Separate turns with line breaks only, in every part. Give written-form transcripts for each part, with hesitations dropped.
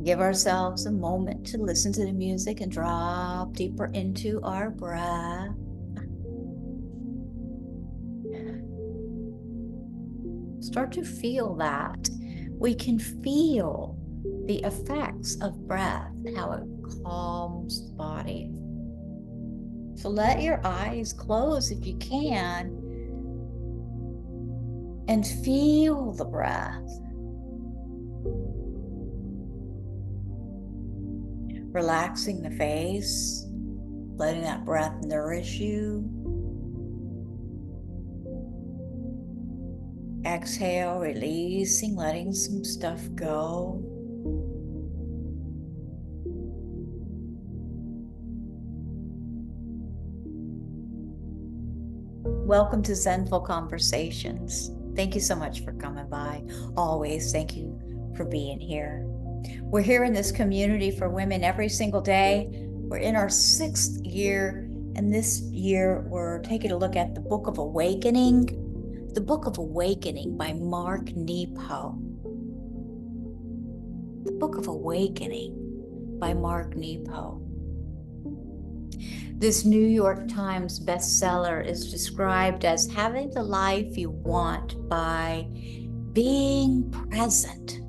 Give ourselves a moment to listen to the music and drop deeper into our breath. Start to feel that. We can feel the effects of breath, how it calms the body. So let your eyes close if you can and feel the breath. Relaxing the face, letting that breath nourish you. Exhale, releasing, letting some stuff go. Welcome to Zenful Conversations. Thank you so much for coming by. Always thank you for being here. We're here in this community for women every single day. We're in our 6th year, and this year we're taking a look at the Book of Awakening. The Book of Awakening by Mark Nepo. The Book of Awakening by Mark Nepo. This New York Times bestseller is described as having the life you want by being present.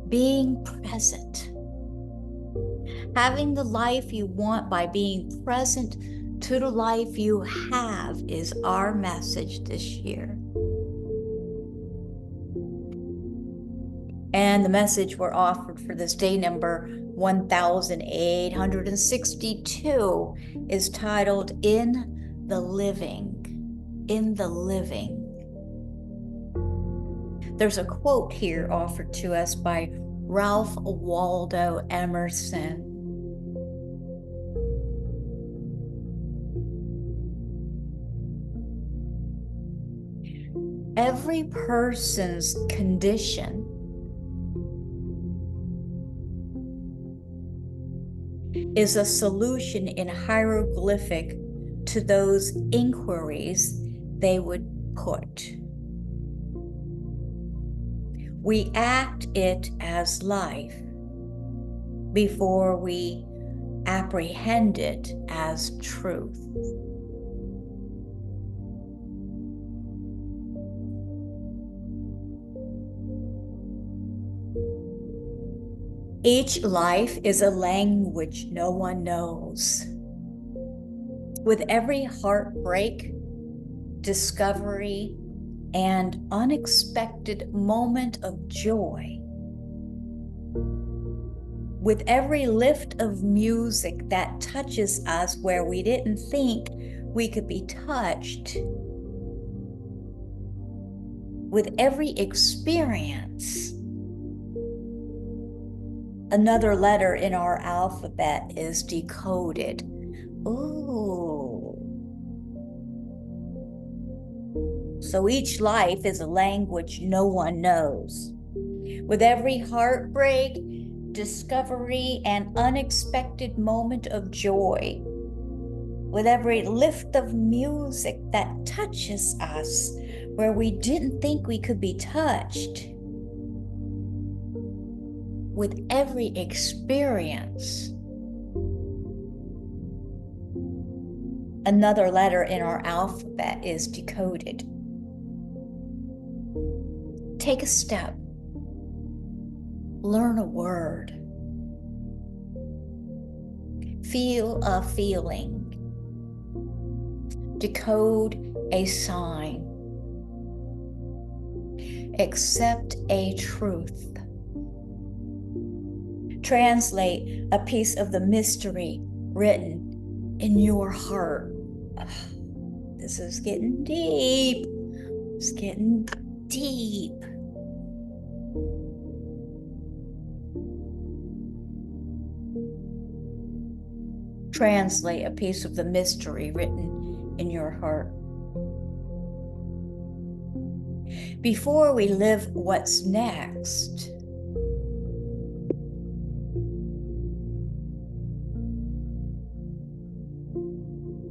Being present. Having the life you want by being present to the life you have is our message this year. And the message we're offered for this day number 1862 is titled In the Living. In the Living. There's a quote here offered to us by Ralph Waldo Emerson. Every person's condition is a solution in hieroglyphic to those inquiries they would put. We act it as life before we apprehend it as truth. Each life is a language no one knows. With every heartbreak, discovery, and unexpected moment of joy, with every lift of music that touches us where we didn't think we could be touched, with every experience, another letter in our alphabet is decoded. Ooh. So each life is a language no one knows. With every heartbreak, discovery, and unexpected moment of joy, with every lift of music that touches us where we didn't think we could be touched, with every experience, another letter in our alphabet is decoded. Take a step. Learn a word. Feel a feeling. Decode a sign. Accept a truth. Translate a piece of the mystery written in your heart. This is getting deep. It's getting deep. Translate a piece of the mystery written in your heart. Before we live what's next,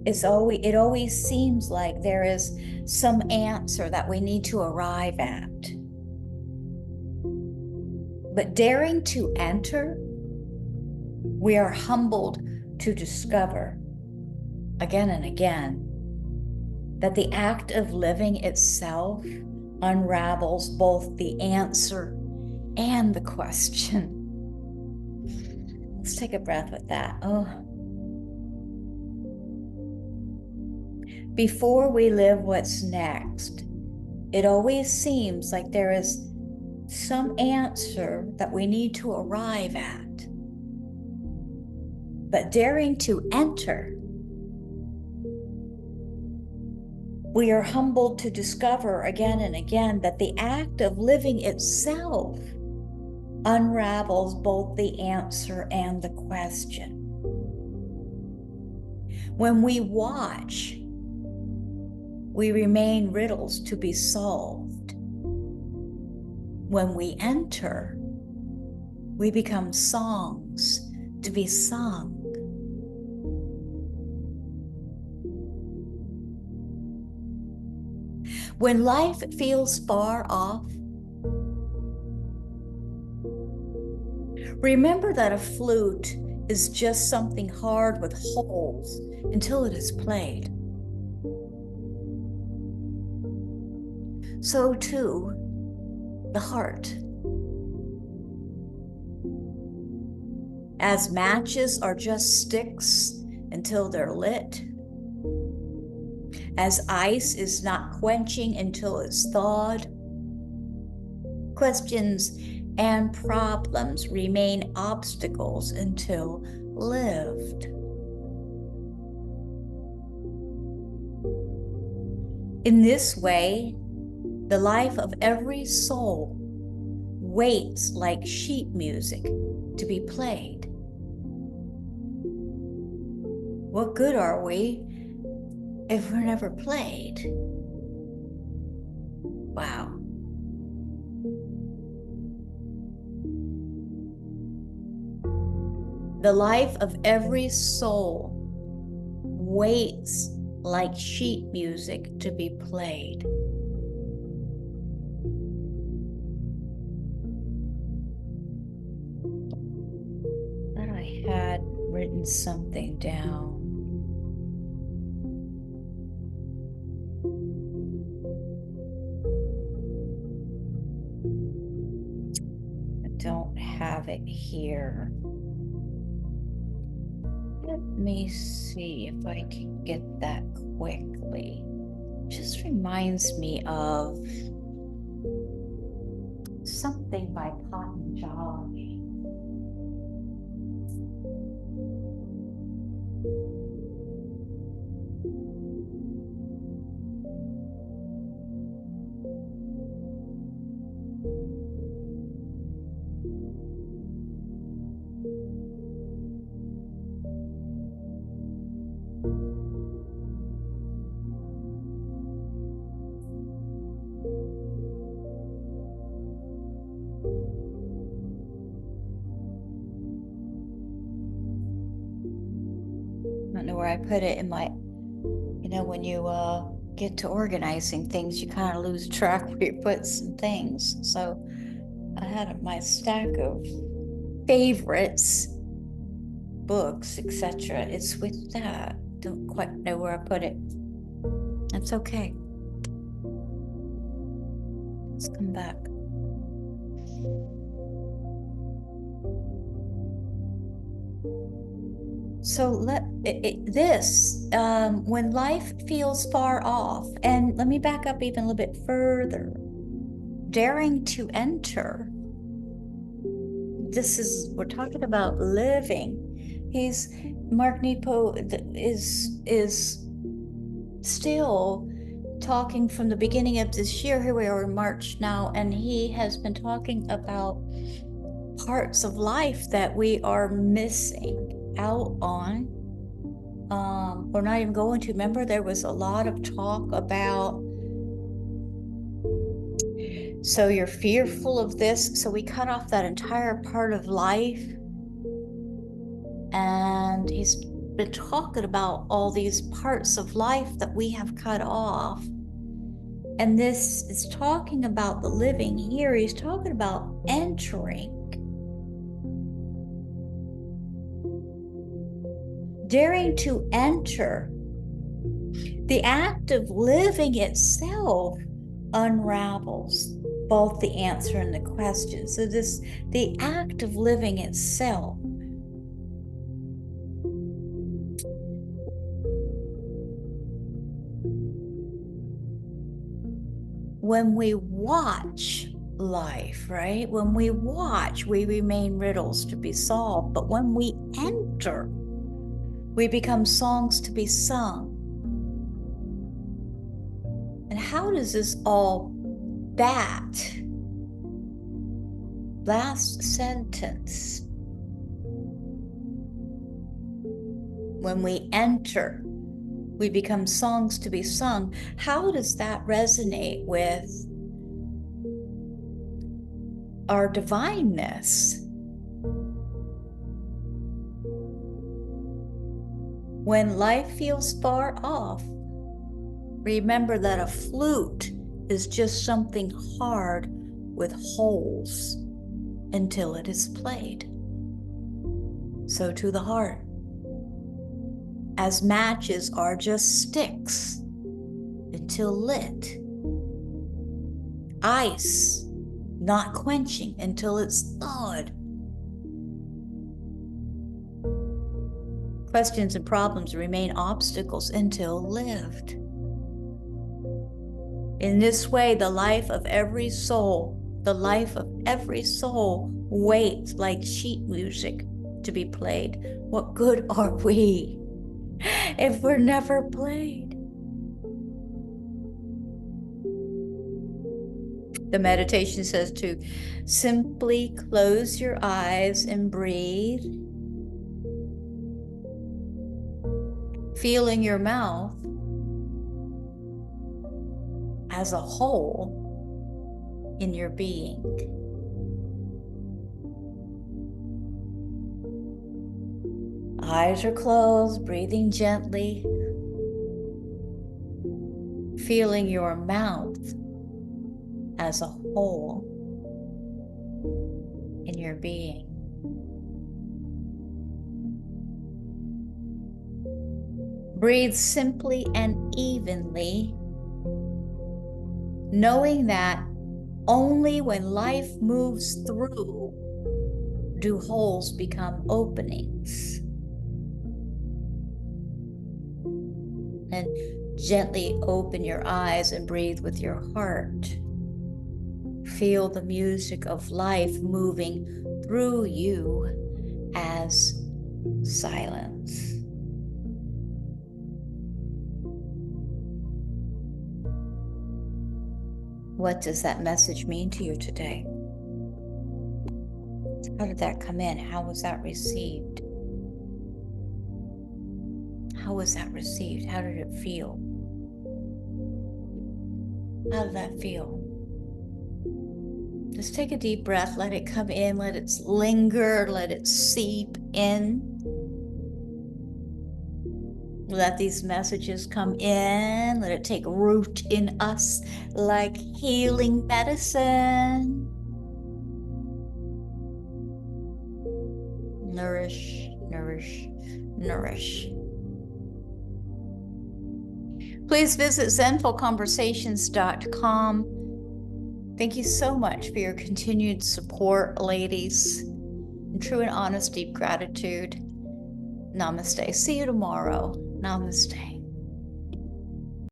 it always seems like there is some answer that we need to arrive at. But daring to enter, we are humbled to discover again and again that the act of living itself unravels both the answer and the question. Let's take a breath with that. Before we live what's next, it always seems like there is some answer that we need to arrive at. But daring to enter, we are humbled to discover again and again that the act of living itself unravels both the answer and the question. When we watch, we remain riddles to be solved. When we enter, we become songs to be sung. When life feels far off, remember that a flute is just something hard with holes until it is played. So too, the heart. As matches are just sticks until they're lit, as ice is not quenching until it's thawed, questions and problems remain obstacles until lived. In this way, the life of every soul waits like sheet music to be played. What good are we if we're never played? Wow. The life of every soul waits like sheet music to be played. Thought I had written something down. I don't have it here. Let me see if I can get that quickly. Just reminds me of something by Cotton Jolly. I don't know where I put it in my, when you get to organizing things, you kind of lose track where you put some things. So I had my stack of favorites, books, etc. It's with that. Don't quite know where I put it. That's okay. Let's come back. So when life feels far off, and let me back up even a little bit further, daring to enter. We're talking about living. Mark Nepo is still talking from the beginning of this year. Here we are in March now, and he has been talking about parts of life that we are missing out on. We're not even going to. Remember, there was a lot of talk about, so you're fearful of this, so we cut off that entire part of life. And he's been talking about all these parts of life that we have cut off. And this is talking about the living here. He's talking about entering. daring to enter. The act of living itself unravels both the answer and the question. So the act of living itself. When we watch life, right? When we watch, we remain riddles to be solved. But when we enter, we become songs to be sung. And how does this all that last sentence, when we enter, we become songs to be sung, how does that resonate with our divineness? When life feels far off, remember that a flute is just something hard with holes until it is played. So to the heart, as matches are just sticks until lit. Ice not quenching until it's thawed. Questions and problems remain obstacles until lived. In this way, the life of every soul waits like sheet music to be played. What good are we if we're never played? The meditation says to simply close your eyes and breathe, feeling your mouth as a whole in your being. Eyes are closed, breathing gently, feeling your mouth as a whole in your being. Breathe simply and evenly, knowing that only when life moves through do holes become openings. And gently open your eyes and breathe with your heart. Feel the music of life moving through you as silence. What does that message mean to you today? How did that come in? How was that received? How was that received? How did it feel? How did that feel? Just take a deep breath, let it come in, let it linger, let it seep in. Let these messages come in, let it take root in us like healing medicine. Nourish, nourish, nourish. Please visit zenfulconversations.com. Thank you so much for your continued support, ladies. In true and honest, deep gratitude. Namaste. See you tomorrow. Namaste.